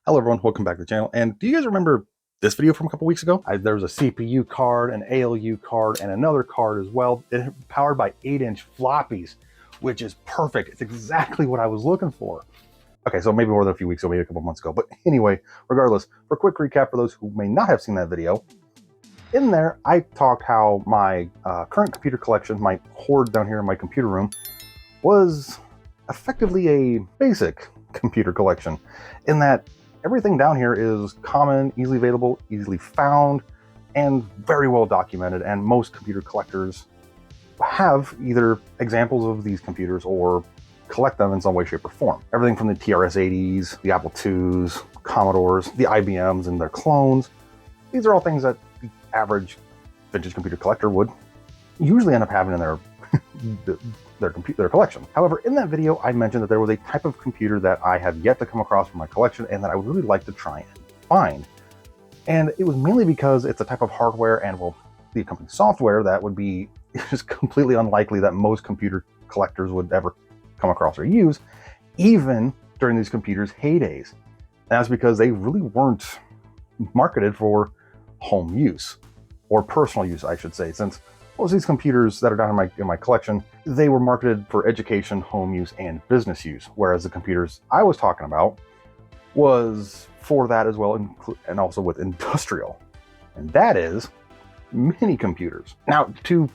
Hello everyone, welcome back to the channel. And do you guys remember this video from a couple weeks ago? There was a CPU card, an ALU card, and another card as well. It powered by 8-inch floppies, which is perfect. It's exactly what I was looking for. Okay, so maybe more than a few weeks ago, maybe a couple months ago. But anyway, regardless, for a quick recap for those who may not have seen that video, in there I talked how my current computer collection, my hoard down here in my computer room, was effectively a basic computer collection in that everything down here is common, easily available, easily found, and very well documented, and most computer collectors have either examples of these computers or collect them in some way, shape, or form. Everything from the TRS-80s, the Apple IIs, Commodores, the IBMs and their clones. These are all things that the average vintage computer collector would usually end up having in their collection. However, in that video, I mentioned that there was a type of computer that I have yet to come across from my collection and that I would really like to try and find. And it was mainly because it's a type of hardware and, well, the accompanying software that would be just completely unlikely that most computer collectors would ever come across or use, even during these computers' heydays. And that's because they really weren't marketed for home use, or personal use, I should say, since most of these computers that are down in my collection, they were marketed for education, home use, and business use, whereas the computers I was talking about was for that as well, and also with industrial, and that is mini computers. Now, to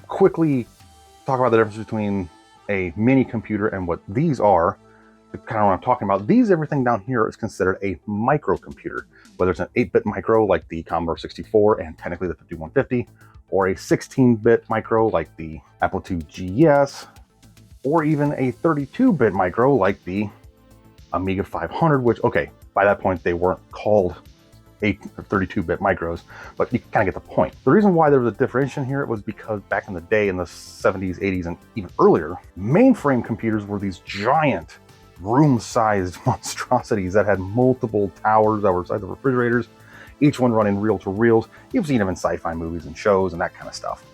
quickly talk about the difference between a mini computer and what these are, kind of what I'm talking about, everything down here is considered a microcomputer, whether it's an 8-bit micro like the Commodore 64 and technically the 5150, or a 16-bit micro like the Apple II GS, or even a 32-bit micro like the Amiga 500, which, okay, by that point they weren't called 32-bit micros, but you kind of get the point. The reason why there was a differentiation here was because back in the day, in the 70s, 80s, and even earlier, mainframe computers were these giant room-sized monstrosities that had multiple towers that were the size of refrigerators, each one running reel-to-reels. You've seen them in sci-fi movies and shows and that kind of stuff.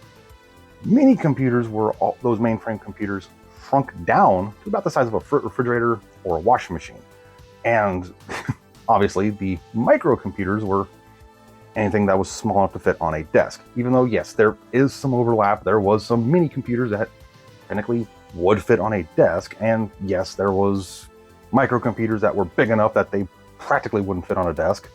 Mini computers were all those mainframe computers shrunk down to about the size of a refrigerator or a washing machine. And obviously the microcomputers were anything that was small enough to fit on a desk. Even though, yes, there is some overlap. There was some mini computers that technically would fit on a desk. And yes, there was microcomputers that were big enough that they practically wouldn't fit on a desk.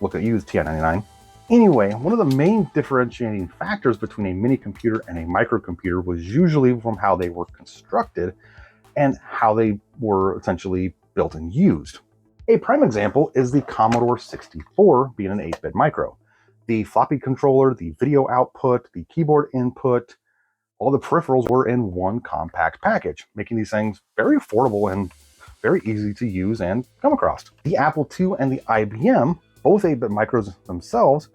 Look at you, it's TI-99. Anyway, one of the main differentiating factors between a mini computer and a microcomputer was usually from how they were constructed and how they were essentially built and used. A prime example is the Commodore 64 being an 8-bit micro. The floppy controller, the video output, the keyboard input, all the peripherals were in one compact package, making these things very affordable and very easy to use and come across. The Apple II and the IBM, both 8-bit micros themselves,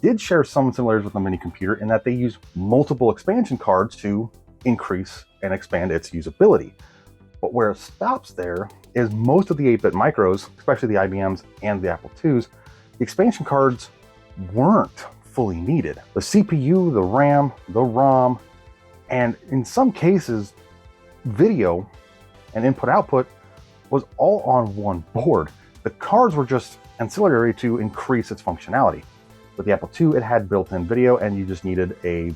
did share some similarities with the mini computer in that they use multiple expansion cards to increase and expand its usability. But where it stops there is most of the 8-bit micros, especially the IBMs and the Apple IIs, the expansion cards weren't fully needed. The CPU, the RAM, the ROM, and in some cases, video and input-output was all on one board. The cards were just ancillary to increase its functionality. With the Apple II, it had built-in video, and you just needed a,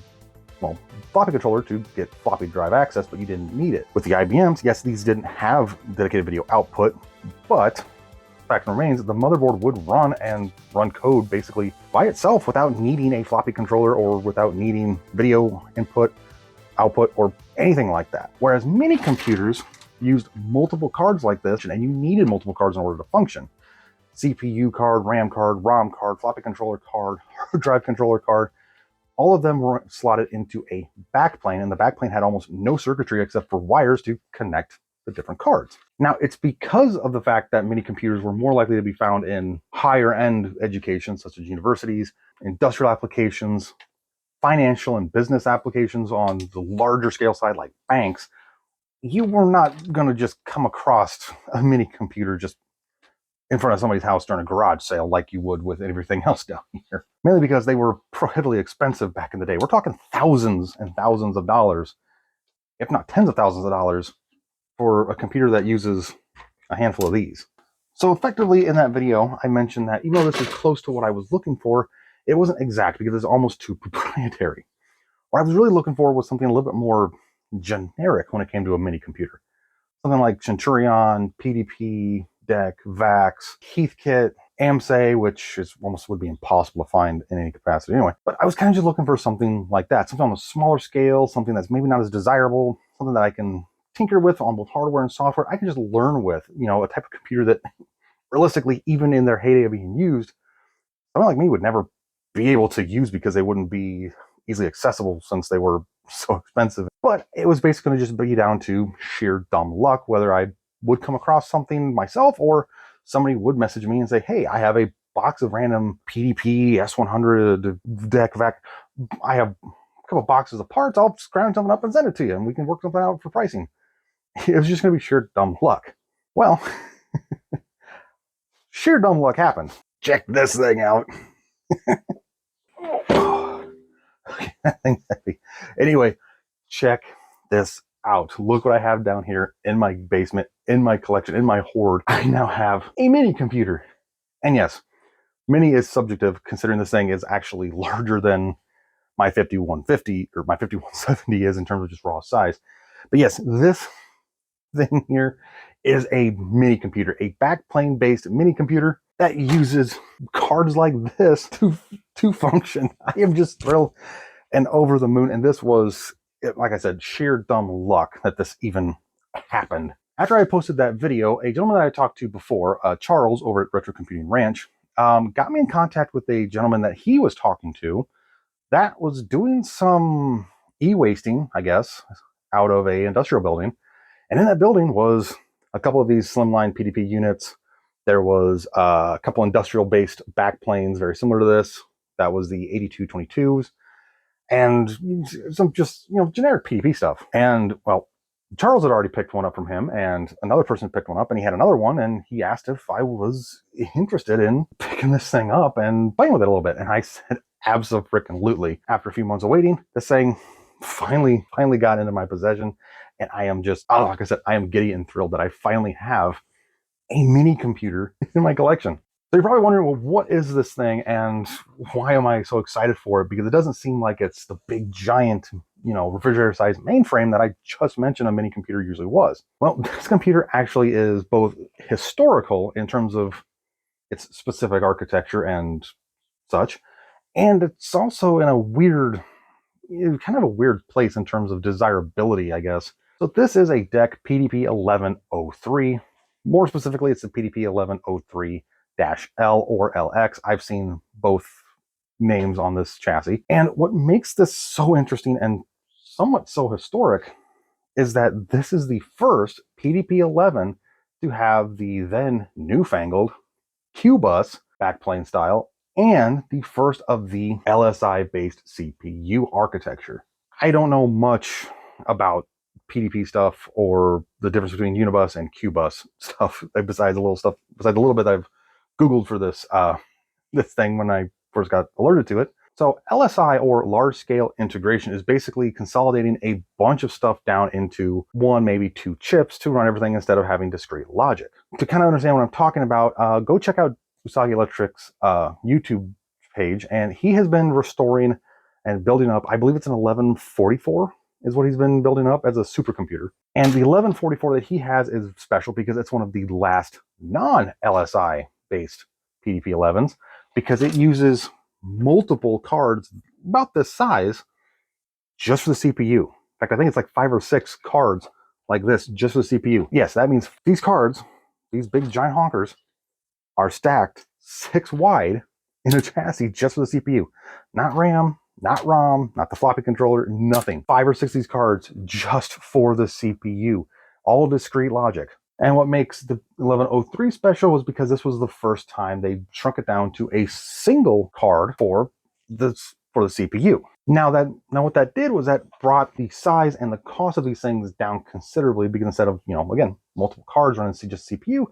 well, floppy controller to get floppy drive access, but you didn't need it. With the IBMs, yes, these didn't have dedicated video output, but the fact remains that the motherboard would run code basically by itself without needing a floppy controller or without needing video input, output, or anything like that. Whereas mini computers used multiple cards like this, and you needed multiple cards in order to function. CPU card, RAM card, ROM card, floppy controller card, hard drive controller card, all of them were slotted into a backplane, and the backplane had almost no circuitry except for wires to connect the different cards. Now, it's because of the fact that mini computers were more likely to be found in higher end education, such as universities, industrial applications, financial and business applications on the larger scale side, like banks, you were not going to just come across a mini computer just in front of somebody's house during a garage sale like you would with everything else down here. Mainly because they were prohibitively expensive back in the day. We're talking thousands and thousands of dollars, if not tens of thousands of dollars, for a computer that uses a handful of these. So effectively in that video, I mentioned that even though this is close to what I was looking for, it wasn't exact because it's almost too proprietary. What I was really looking for was something a little bit more generic when it came to a mini computer. Something like Centurion, PDP, DEC, VAX, Heathkit, AMSA, which is almost would be impossible to find in any capacity anyway. But I was kind of just looking for something like that, something on a smaller scale, something that's maybe not as desirable, something that I can tinker with on both hardware and software. I can just learn with, a type of computer that realistically, even in their heyday of being used, someone like me would never be able to use because they wouldn't be easily accessible since they were so expensive. But it was basically going to just be down to sheer dumb luck, whether I would come across something myself or somebody would message me and say, hey, I have a box of random PDP, S100, DEC, VAC. I have a couple boxes of parts. I'll scrounge something up and send it to you, and we can work something out for pricing. It was just going to be sheer dumb luck. Well, sheer dumb luck happened. Check this thing out. Anyway, check this out. Look what I have down here in my basement, in my collection, in my hoard. I now have a mini computer. And yes, mini is subjective considering this thing is actually larger than my 5150 or my 5170 is in terms of just raw size. But yes, this thing here is a mini computer, a backplane based mini computer that uses cards like this to function. I am just thrilled and over the moon. And this was, like I said, sheer dumb luck that this even happened. After I posted that video, a gentleman that I talked to before, Charles over at Retro Computing Ranch, got me in contact with a gentleman that he was talking to that was doing some e-wasting, I guess, out of a industrial building. And in that building was a couple of these slimline PDP units. There was a couple industrial-based backplanes very similar to this. That was the 8222s. And some just, generic PDP stuff. And, well, Charles had already picked one up from him, and another person picked one up, and he had another one, and he asked if I was interested in picking this thing up and playing with it a little bit. And I said, abso-freaking-lutely. After a few months of waiting, this thing finally got into my possession, and I am just, like I said, I am giddy and thrilled that I finally have a mini computer in my collection. So you're probably wondering, well, what is this thing and why am I so excited for it? Because it doesn't seem like it's the big giant, refrigerator-sized mainframe that I just mentioned a mini computer usually was. Well, this computer actually is both historical in terms of its specific architecture and such, and it's also in a weird, kind of a weird place in terms of desirability, I guess. So this is a DEC PDP 1103. More specifically, it's the PDP 1103 L or LX. I've seen both names on this chassis. And what makes this so interesting and somewhat so historic is that this is the first PDP 11 to have the then newfangled Q-bus backplane style and the first of the LSI-based CPU architecture. I don't know much about PDP stuff or the difference between Unibus and Q-bus stuff, besides a little bit I've Googled for this this thing when I first got alerted to it. So LSI, or large-scale integration, is basically consolidating a bunch of stuff down into one, maybe two chips to run everything instead of having discrete logic. To kind of understand what I'm talking about, go check out Usagi Electric's YouTube page, and he has been restoring and building up, I believe it's an 1144 is what he's been building up as a supercomputer. And the 1144 that he has is special because it's one of the last non-LSI based PDP-11s, because it uses multiple cards about this size just for the CPU. In fact, I think it's like 5 or 6 cards like this just for the CPU. Yes, that means these cards, these big giant honkers, are stacked 6 wide in a chassis just for the CPU. Not RAM, not ROM, not the floppy controller, nothing. 5 or 6 of these cards just for the CPU. All discrete logic. And what makes the 1103 special was because this was the first time they shrunk it down to a single card for the CPU. Now what that did was that brought the size and the cost of these things down considerably, because instead of, again, multiple cards running just CPU,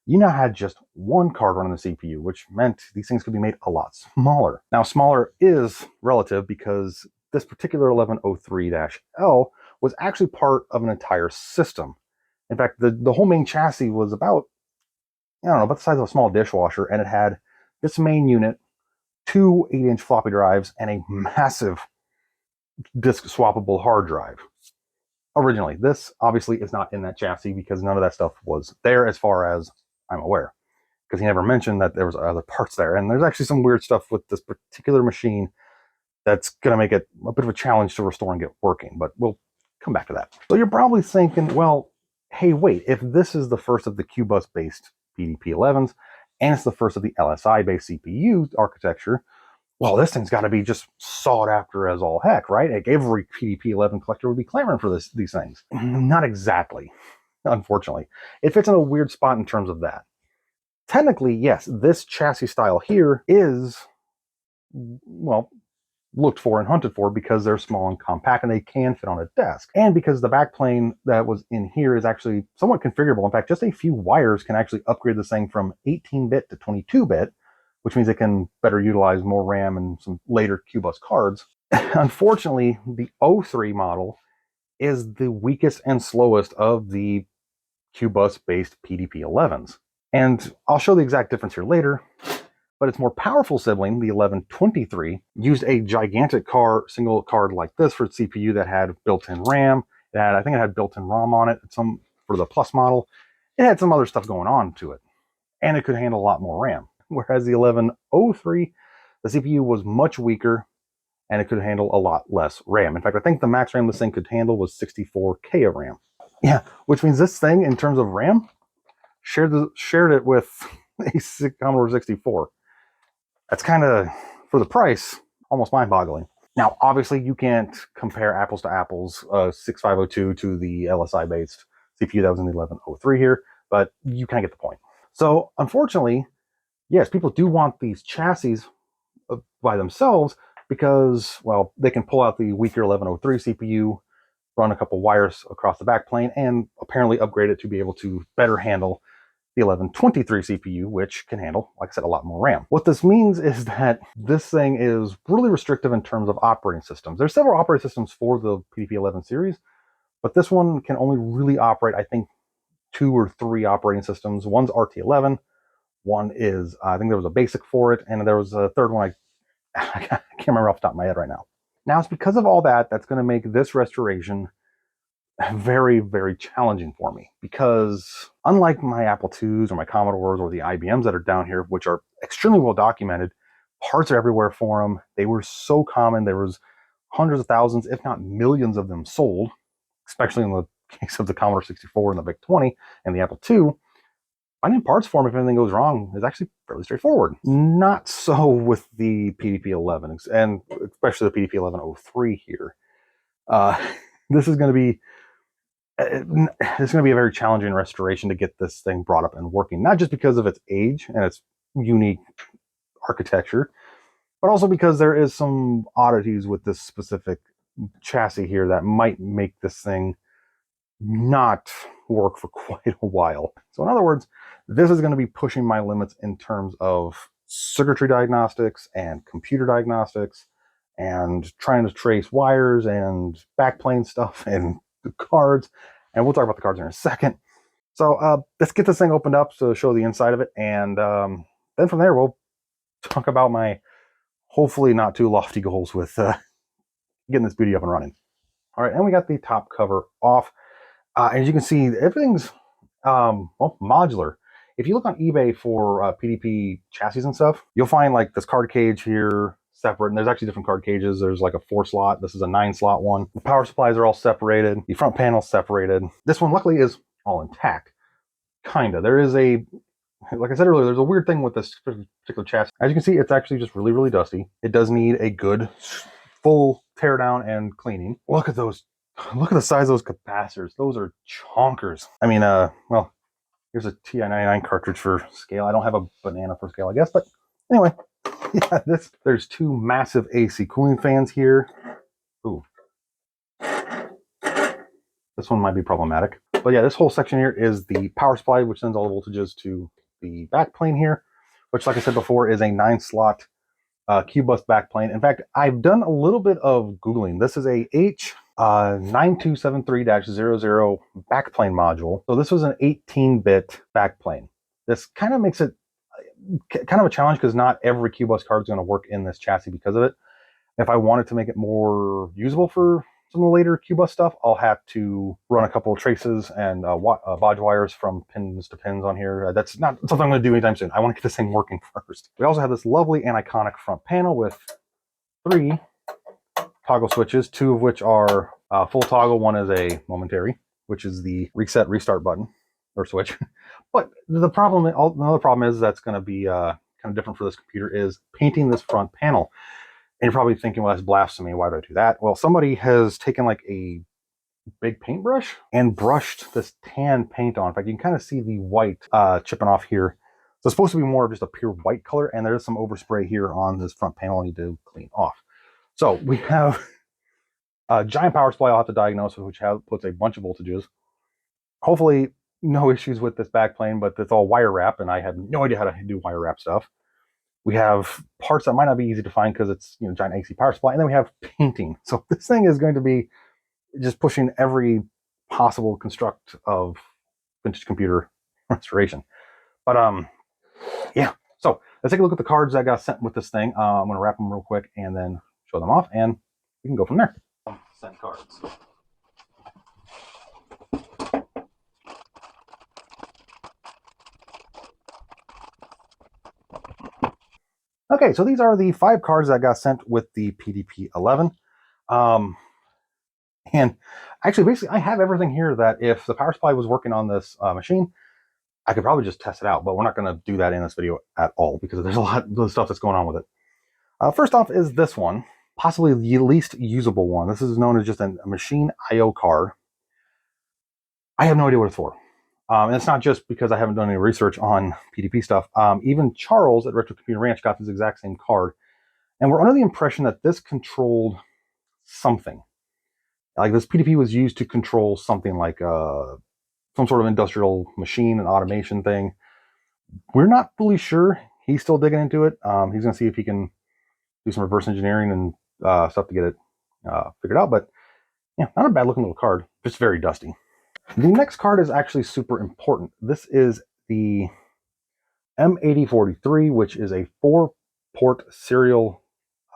you now had just one card running the CPU, which meant these things could be made a lot smaller. Now, smaller is relative, because this particular 1103-L was actually part of an entire system. In fact, the whole main chassis was about, I don't know, about the size of a small dishwasher, and it had this main unit, two 8-inch floppy drives, and a massive disk swappable hard drive. Originally, this obviously is not in that chassis, because none of that stuff was there as far as I'm aware, because he never mentioned that there was other parts there. And there's actually some weird stuff with this particular machine that's going to make it a bit of a challenge to restore and get working, but we'll come back to that. So you're probably thinking, well, hey, wait, if this is the first of the QBus based PDP-11s, and it's the first of the LSI based CPU architecture, well, this thing's got to be just sought after as all heck, right? Like, every PDP-11 collector would be clamoring for these things. Not exactly, unfortunately. It fits in a weird spot in terms of that. Technically, yes, this chassis style here is, well, looked for and hunted for, because they're small and compact and they can fit on a desk. And because the backplane that was in here is actually somewhat configurable. In fact, just a few wires can actually upgrade this thing from 18-bit to 22-bit, which means it can better utilize more RAM and some later QBus cards. Unfortunately, the 03 model is the weakest and slowest of the QBus-based PDP-11s. And I'll show the exact difference here later, but its more powerful sibling, the 1123, used a gigantic single card like this for its CPU that had built-in RAM. I think it had built-in ROM on it, for the Plus model. It had some other stuff going on to it, and it could handle a lot more RAM. Whereas the 1103, the CPU was much weaker, and it could handle a lot less RAM. In fact, I think the max RAM this thing could handle was 64K of RAM. Yeah, which means this thing, in terms of RAM, shared it with a Commodore 64. That's kind of, for the price, almost mind-boggling. Now, obviously, you can't compare apples to apples, 6502 to the LSI-based CPU that was in the 1103 here, but you kind of get the point. So, unfortunately, yes, people do want these chassis by themselves, because, well, they can pull out the weaker 1103 CPU, run a couple wires across the backplane, and apparently upgrade it to be able to better handle the 1123 CPU, which can handle, like I said, a lot more RAM. What this means is that this thing is really restrictive in terms of operating systems. There's several operating systems for the PDP-11 series, but this one can only really operate, I think, 2 or 3 operating systems. One's RT11, one is, I think there was a BASIC for it, and there was a third one I can't remember off the top of my head right now. Now, it's because of all that that's going to make this restoration very, very challenging for me, because unlike my Apple IIs or my Commodores or the IBMs that are down here, which are extremely well documented, parts are everywhere for them. They were so common. There was hundreds of thousands, if not millions of them sold, especially in the case of the Commodore 64 and the VIC-20 and the Apple II. Finding parts for them if anything goes wrong is actually fairly straightforward. Not so with the PDP-11, and especially the PDP-1103 here. This is going to be it's going to be a very challenging restoration to get this thing brought up and working, not just because of its age and its unique architecture, but also because there is some oddities with this specific chassis here that might make this thing not work for quite a while. So in other words, this is going to be pushing my limits in terms of circuitry diagnostics and computer diagnostics, and trying to trace wires and backplane stuff and the cards. And we'll talk about the cards in a second. So let's get this thing opened up to show the inside of it, and then from there we'll talk about my hopefully not too lofty goals with getting this beauty up and running. All right, and we got the top cover off. As you can see, everything's well, modular. If you look on eBay for PDP chassis and stuff, you'll find like this card cage here separate, and there's actually different card cages. There's like a 4-slot. This is a 9-slot one. The power supplies are all separated. The front panel's separated. This one, luckily, is all intact. Kinda. There is a, like I said earlier, there's a weird thing with this particular chassis. As you can see, it's actually just really, really dusty. It does need a good full tear down and cleaning. Look at those. Look at the size of those capacitors. Those are chonkers. I mean, well, here's a TI-99 cartridge for scale. I don't have a banana for scale, I guess, but anyway, yeah, there's 2 massive AC cooling fans here. Ooh, this one might be problematic. But yeah, this whole section here is the power supply, which sends all the voltages to the backplane here, which, like I said before, is a 9-slot Q-bus backplane. In fact, I've done a little bit of Googling. This is a H9273-00 backplane module. So this was an 18-bit backplane. This kind of makes it kind of a challenge because not every Q-bus card is going to work in this chassis because of it. If I wanted to make it more usable for some of the later Q-bus stuff, I'll have to run a couple of traces and bodge wires from pins to pins on here. That's not something I'm going to do anytime soon. I want to get this thing working first. We also have this lovely and iconic front panel with 3 toggle switches, 2 of which are full toggle. One is a momentary, which is the reset restart button or switch. But another problem is that's going to be kind of different for this computer is painting this front panel. And you're probably thinking, well, that's blasphemy. Why do I do that? Well, somebody has taken like a big paintbrush and brushed this tan paint on. In fact, you can kind of see the white chipping off here. So it's supposed to be more of just a pure white color, and there's some overspray here on this front panel I need to clean off. So we have a giant power supply I'll have to diagnose, which puts a bunch of voltages. Hopefully no issues with this backplane, but it's all wire wrap, and I have no idea how to do wire wrap stuff. We have parts that might not be easy to find because it's giant AC power supply, and then we have painting. So this thing is going to be just pushing every possible construct of vintage computer restoration. But yeah. So let's take a look at the cards that got sent with this thing. I'm going to wrap them real quick and then show them off, and we can go from there. Sent cards. Okay, so these are the 5 cards that got sent with the PDP-11. And actually, basically, I have everything here that if the power supply was working on this machine, I could probably just test it out, but we're not going to do that in this video at all because there's a lot of stuff that's going on with it. First off is this one, possibly the least usable one. This is known as just a machine I/O card. I have no idea what it's for. And it's not just because I haven't done any research on PDP stuff. Even Charles at Retro Computer Ranch got this exact same card. And we're under the impression that this controlled something. Like this PDP was used to control something like some sort of industrial machine and automation thing. We're not fully sure. He's still digging into it. He's going to see if he can do some reverse engineering and stuff to get it figured out. But yeah, not a bad looking little card, just very dusty. The next card is actually super important. This is the M8043, which is a 4-port serial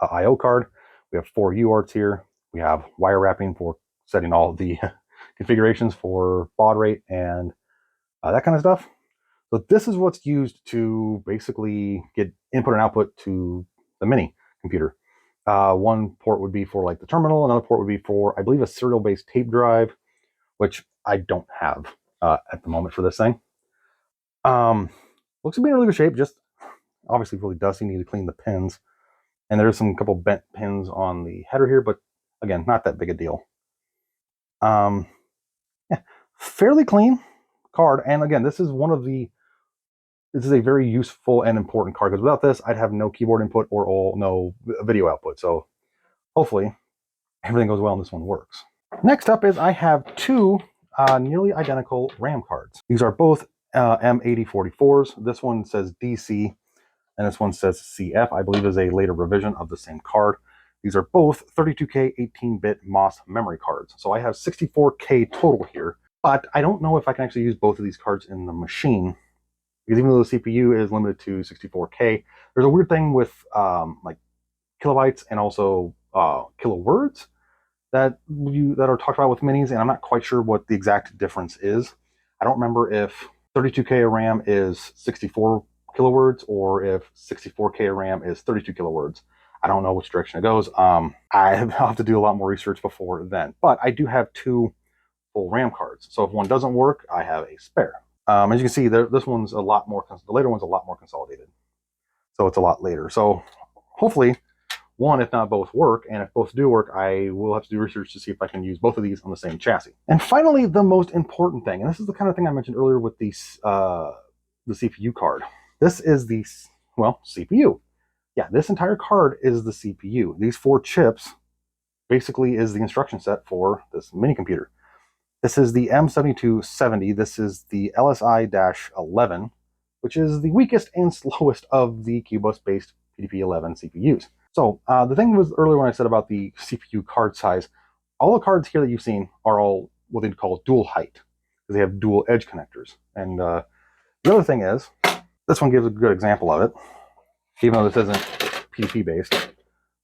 I/O card. We have 4 UARTs here. We have wire wrapping for setting all the configurations for baud rate and that kind of stuff. So this is what's used to basically get input and output to the mini computer. One port would be for like the terminal. Another port would be for, I believe, a serial-based tape drive, which I don't have at the moment for this thing. Looks to be in really good shape, just obviously really dusty, need to clean the pins. And there's some couple bent pins on the header here, but again, not that big a deal. Yeah, fairly clean card. And again, this is a very useful and important card because without this, I'd have no keyboard input or no video output. So hopefully everything goes well and this one works. Next up is I have 2 nearly identical RAM cards. These are both M8044s. This one says DC and this one says CF, I believe is a later revision of the same card. These are both 32K 18-bit MOS memory cards. So I have 64K total here, but I don't know if I can actually use both of these cards in the machine because even though the CPU is limited to 64K, there's a weird thing with like kilobytes and also kilowords that are talked about with minis, and I'm not quite sure what the exact difference is. I don't remember if 32K of RAM is 64 kilowords or if 64K of RAM is 32 kilowords. I don't know which direction it goes. I'll have to do a lot more research before then, but I do have 2 full RAM cards. So if one doesn't work, I have a spare. As you can see, this one's a lot more, the later one's a lot more consolidated. So it's a lot later. So hopefully one, if not both, work. And if both do work, I will have to do research to see if I can use both of these on the same chassis. And finally, the most important thing, and this is the kind of thing I mentioned earlier with the CPU card. This is the, well, CPU. Yeah, this entire card is the CPU. These 4 chips basically is the instruction set for this mini computer. This is the M7270. This is the LSI-11, which is the weakest and slowest of the QBus-based PDP-11 CPUs. So the thing was earlier when I said about the CPU card size, all the cards here that you've seen are all what they'd call dual height, because they have dual edge connectors. And the other thing is, this one gives a good example of it, even though this isn't PDP based,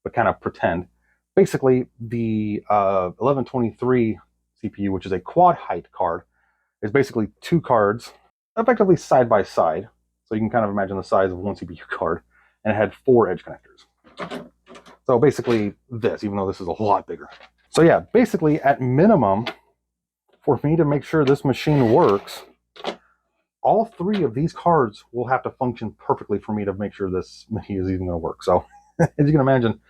but kind of pretend. Basically, the 1123 CPU, which is a quad height card, is basically two cards effectively side by side. So you can kind of imagine the size of one CPU card, and it had 4 edge connectors. So basically this, even though this is a lot bigger. So yeah, basically at minimum, for me to make sure this machine works, all 3 of these cards will have to function perfectly for me to make sure this machine is even going to work. So as you can imagine,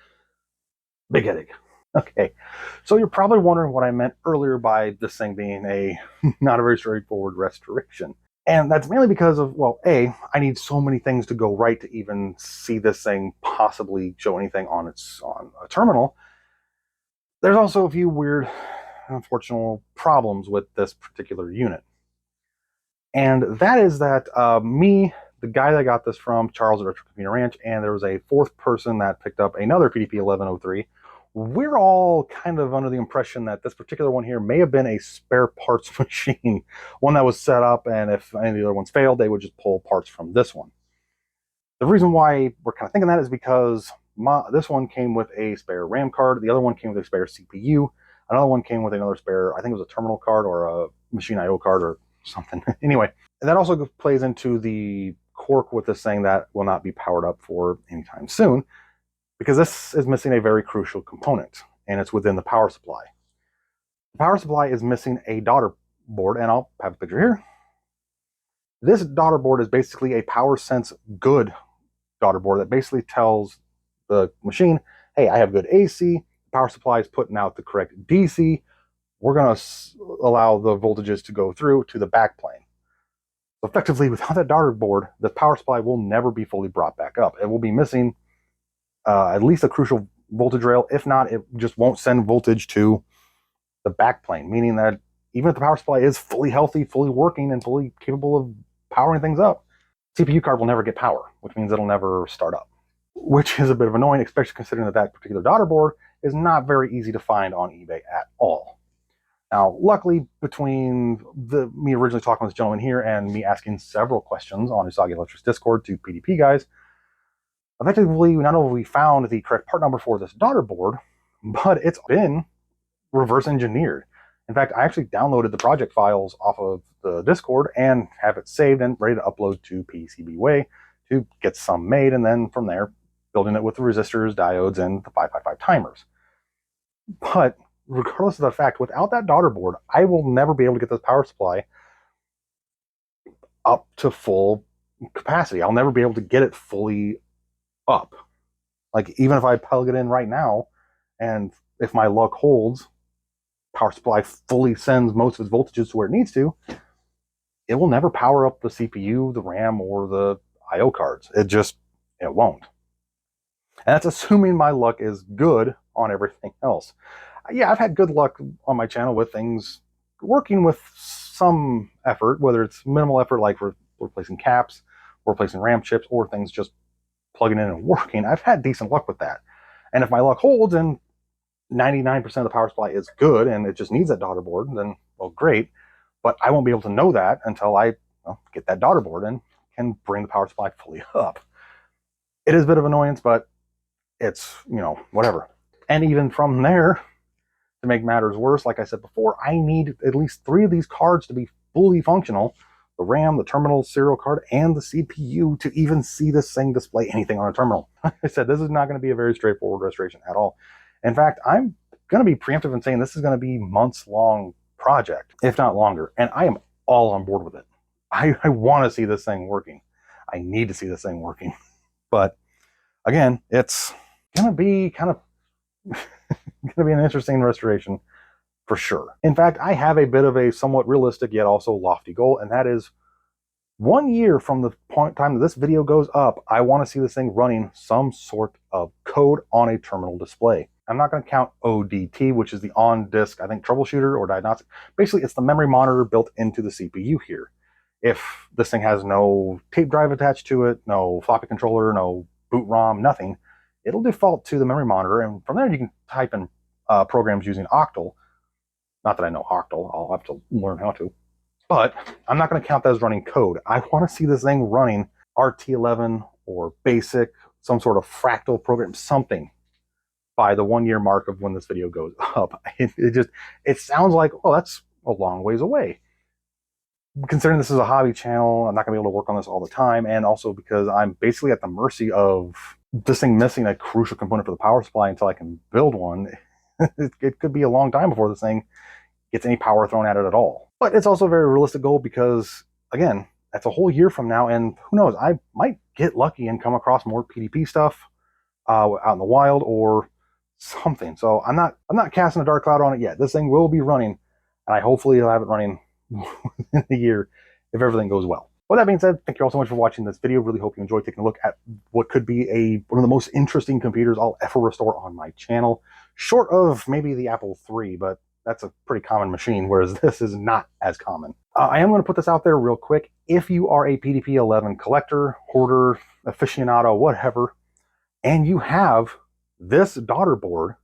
big headache. Okay, so you're probably wondering what I meant earlier by this thing being a not a very straightforward restoration. And that's mainly because of, well, A, I need so many things to go right to even see this thing possibly show anything on a terminal. There's also a few weird, unfortunate problems with this particular unit. And that is that me, the guy that got this from, Charles at Retro Synth Ranch, and there was a 4th person that picked up another PDP 1103. We're all kind of under the impression that this particular one here may have been a spare parts machine, one that was set up, and if any of the other ones failed, they would just pull parts from this one. The reason why we're kind of thinking that is because this one came with a spare RAM card, the other one came with a spare CPU, another one came with another spare, I think it was a terminal card or a machine IO card or something. Anyway, that also plays into the quirk with this thing that will not be powered up for anytime soon, because this is missing a very crucial component, and it's within the power supply. The power supply is missing a daughter board, and I'll have a picture here. This daughter board is basically a PowerSense good daughter board that basically tells the machine, hey, I have good AC, the power supply is putting out the correct DC, we're going to allow the voltages to go through to the backplane. So effectively, without that daughter board, the power supply will never be fully brought back up. It will be missing at least a crucial voltage rail. If not, it just won't send voltage to the backplane, meaning that even if the power supply is fully healthy, fully working, and fully capable of powering things up, CPU card will never get power, which means it'll never start up, which is a bit of annoying, especially considering that that particular daughter board is not very easy to find on eBay at all. Now, luckily, between me originally talking with this gentleman here and me asking several questions on Usagi Electric's Discord to PDP guys, effectively, not only have we found the correct part number for this daughter board, but it's been reverse engineered. In fact, I actually downloaded the project files off of the Discord and have it saved and ready to upload to PCBWay to get some made, and then from there, building it with the resistors, diodes, and the 555 timers. But regardless of the fact, without that daughter board, I will never be able to get this power supply up to full capacity. I'll never be able to get it fully up. Like, even if I plug it in right now, and if my luck holds, power supply fully sends most of its voltages to where it needs to, it will never power up the CPU, the RAM, or the IO cards. It won't. And that's assuming my luck is good on everything else. Yeah, I've had good luck on my channel with things working with some effort, whether it's minimal effort like replacing caps, or replacing RAM chips, or things just plugging in and working. I've had decent luck with that. And if my luck holds and 99% of the power supply is good and it just needs that daughter board, then, well, great. But I won't be able to know that until I get that daughter board and can bring the power supply fully up. It is a bit of annoyance, but it's, whatever. And even from there, to make matters worse, like I said before, I need at least 3 of these cards to be fully functional. The RAM, the terminal serial card, and the CPU to even see this thing display anything on a terminal. Like I said, this is not going to be a very straightforward restoration at all. In fact, I'm going to be preemptive in saying this is going to be months-long project, if not longer. And I am all on board with it. I want to see this thing working. I need to see this thing working. But again, it's going to be kind of going to be an interesting restoration for sure. In fact, I have a bit of a somewhat realistic yet also lofty goal, and that is 1 year from the time that this video goes up, I want to see this thing running some sort of code on a terminal display. I'm not going to count ODT, which is the on-disk, I think, troubleshooter or diagnostic. Basically, it's the memory monitor built into the CPU here. If this thing has no tape drive attached to it, no floppy controller, no boot ROM, nothing, it'll default to the memory monitor, and from there you can type in programs using Octal. Not that I know Octal, I'll have to learn how to. But I'm not going to count that as running code. I want to see this thing running RT11 or BASIC, some sort of fractal program, something, by the 1 year mark of when this video goes up. It sounds like, well, that's a long ways away. Considering this is a hobby channel, I'm not going to be able to work on this all the time, and also because I'm basically at the mercy of this thing missing a crucial component for the power supply until I can build one. It could be a long time before this thing gets any power thrown at it at all. But it's also a very realistic goal because, again, that's a whole year from now, and who knows, I might get lucky and come across more PDP stuff out in the wild or something. So I'm not casting a dark cloud on it yet. This thing will be running, and I hopefully will have it running within a year if everything goes well. With that being said, thank you all so much for watching this video. Really hope you enjoyed taking a look at what could be one of the most interesting computers I'll ever restore on my channel, short of maybe the Apple III, but that's a pretty common machine, whereas this is not as common. I am going to put this out there real quick. If you are a PDP-11 collector, hoarder, aficionado, whatever, and you have this daughter board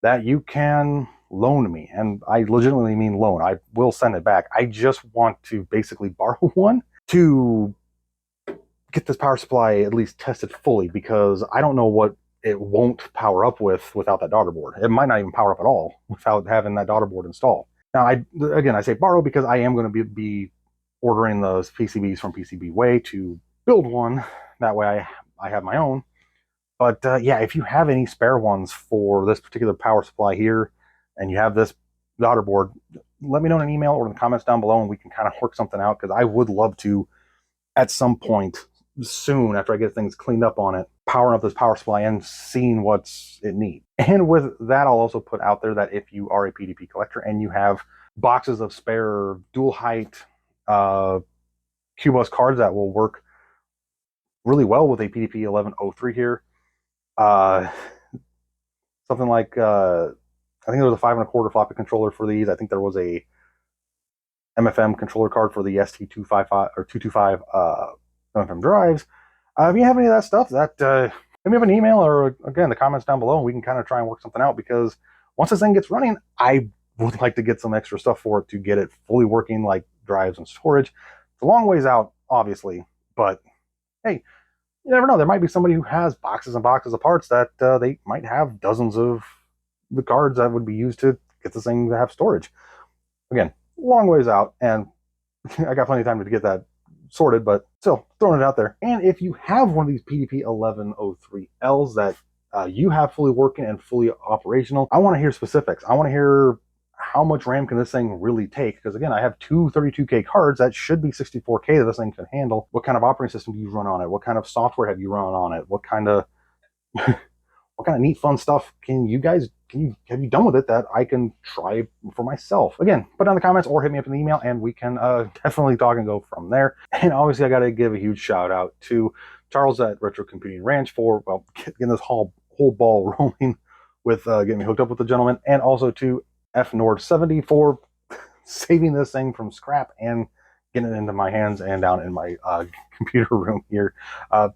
that you can loan me, and I legitimately mean loan, I will send it back. I just want to basically borrow one to get this power supply at least tested fully, because I don't know what it won't power up without that daughter board. It might not even power up at all without having that daughter board installed. Now, I say borrow because I am going to be ordering those PCBs from PCBWay to build one. That way I have my own. But yeah, if you have any spare ones for this particular power supply here, and you have this daughter board, let me know in an email or in the comments down below, and we can kind of work something out, because I would love to, at some point soon, after I get things cleaned up on it, powering up this power supply and seeing what's it needs. And with that, I'll also put out there that if you are a PDP collector and you have boxes of spare dual height Q-Bus cards that will work really well with a PDP 1103 here, something like I think there was a 5 1/4 floppy controller for these. I think there was a MFM controller card for the ST255 or 225 MFM drives. If you have any of that stuff, that let me have an email or, again, the comments down below, and we can kind of try and work something out, because once this thing gets running, I would like to get some extra stuff for it to get it fully working, like drives and storage. It's a long ways out, obviously, but hey, you never know. There might be somebody who has boxes and boxes of parts that they might have dozens of the cards that would be used to get this thing to have storage. Again, long ways out, and I got plenty of time to get that sorted, but still throwing it out there. And if you have one of these PDP 1103Ls that you have fully working and fully operational, I want to hear specifics. I want to hear how much RAM can this thing really take, because again, I have two 32K cards that should be 64K that this thing can handle. What kind of operating system do you run on it? What kind of software have you run on it? What kind of what kind of neat, fun stuff have you done with it that I can try for myself? Again, put down in the comments or hit me up in the email, and we can definitely talk and go from there. And obviously, I got to give a huge shout out to Charles at Retro Computing Ranch for, well, getting this whole ball rolling with getting me hooked up with the gentleman, and also to FNord70 for saving this thing from scrap and getting it into my hands and down in my computer room here.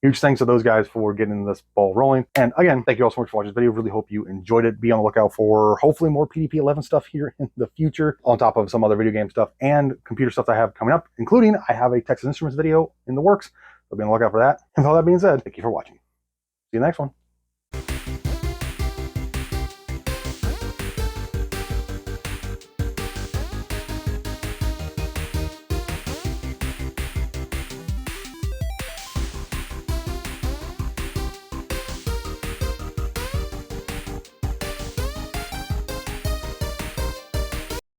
Huge thanks to those guys for getting this ball rolling. And again, thank you all so much for watching this video. Really hope you enjoyed it. Be on the lookout for hopefully more PDP 11 stuff here in the future, on top of some other video game stuff and computer stuff that I have coming up, including I have a Texas Instruments video in the works. So be on the lookout for that. And with all that being said, thank you for watching. See you in the next one.